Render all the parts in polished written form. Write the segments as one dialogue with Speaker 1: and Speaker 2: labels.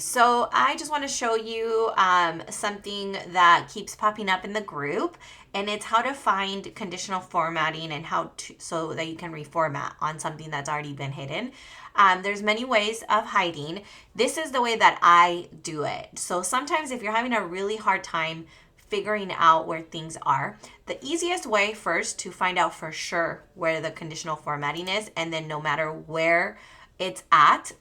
Speaker 1: so I just want to show you something that keeps popping up in the group, and it's how to find conditional formatting and how to, so that you can reformat on something that's already been hidden. There's many ways of hiding. This is the way that I do it. So sometimes if you're having a really hard time figuring out where things are, the easiest way first to find out for sure where the conditional formatting is, and then no matter where it's at,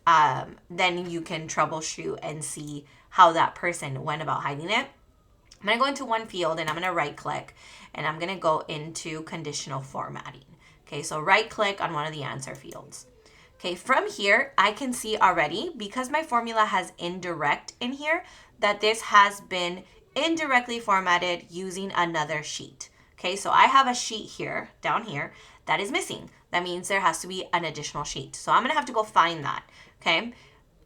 Speaker 1: then you can troubleshoot and see how that person went about hiding it. I'm going to go into one field and I'm going to right click and I'm going to go into conditional formatting. Okay, so right click on one of the answer fields. Okay, from here, I can see already, because my formula has indirect in here, that this has been indirectly formatted using another sheet. Okay, so I have a sheet here, down here, that is missing. That means there has to be an additional sheet. So I'm going to have to go find that. Okay,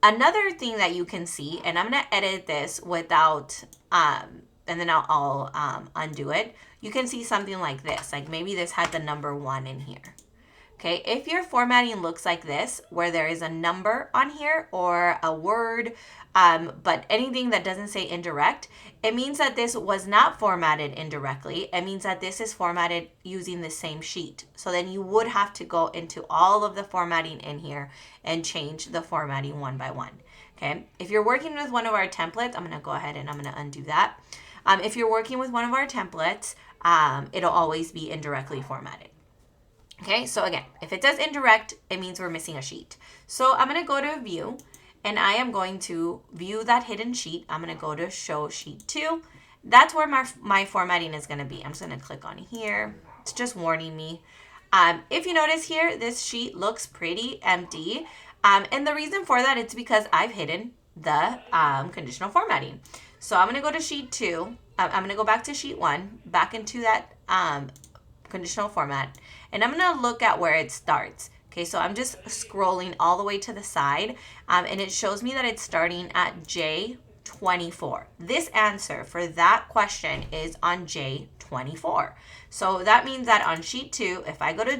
Speaker 1: another thing that you can see, and I'm going to edit this without, and then I'll undo it. You can see something like this, like maybe this had the number 1 in here. Okay, if your formatting looks like this, where there is a number on here or a word, but anything that doesn't say indirect, it means that this was not formatted indirectly. It means that this is formatted using the same sheet. So then you would have to go into all of the formatting in here and change the formatting one by one. Okay, if you're working with one of our templates, I'm going to go ahead and I'm going to undo that. If you're working with one of our templates, it'll always be indirectly formatted. Okay, so again, if it says indirect, it means we're missing a sheet. So I'm going to go to view and I am going to view that hidden sheet. I'm going to go to show sheet 2. That's where my formatting is going to be. I'm just going to click on here. It's just warning me. If you notice here, this sheet looks pretty empty. And the reason for that, it's because I've hidden the conditional formatting. So I'm going to go to sheet 2. I'm going to go back to sheet 1, back into that conditional format, and I'm going to look at where it starts. Okay, so I'm just scrolling all the way to the side, and it shows me that it's starting at J24. This answer for that question is on J24. So that means that on sheet 2, if I go to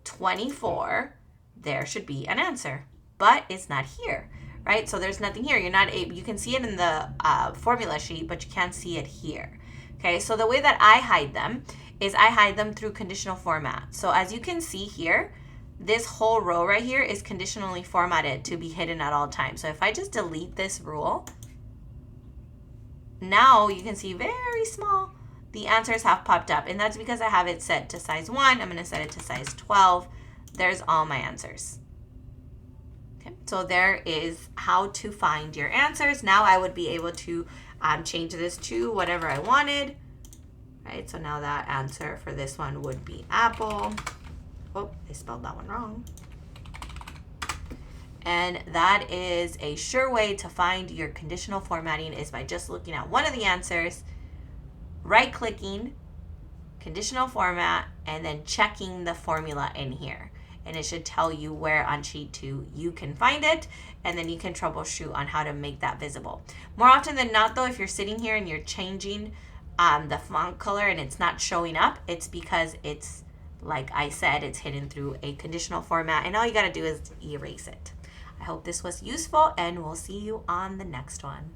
Speaker 1: J24, there should be an answer, but it's not here, right? So there's nothing here. You're not able, you can see it in the formula sheet, but you can't see it here. Okay, so the way that I hide them is I hide them through conditional format. So as you can see here, this whole row right here is conditionally formatted to be hidden at all times. So if I just delete this rule, now you can see very small, the answers have popped up. And that's because I have it set to size 1. I'm going to set it to size 12. There's all my answers. Okay, so there is how to find your answers. Now I would be able to change this to whatever I wanted. Right, so now that answer for this one would be apple. Oh, I spelled that one wrong. And that is a sure way to find your conditional formatting, is by just looking at one of the answers, right-clicking, conditional format, and then checking the formula in here. And it should tell you where on sheet 2 you can find it, and then you can troubleshoot on how to make that visible. More often than not, though, if you're sitting here and you're changing the font color and it's not showing up, it's because it's, like I said, it's hidden through a conditional format, and all you got to do is erase it. I hope this was useful, and we'll see you on the next one.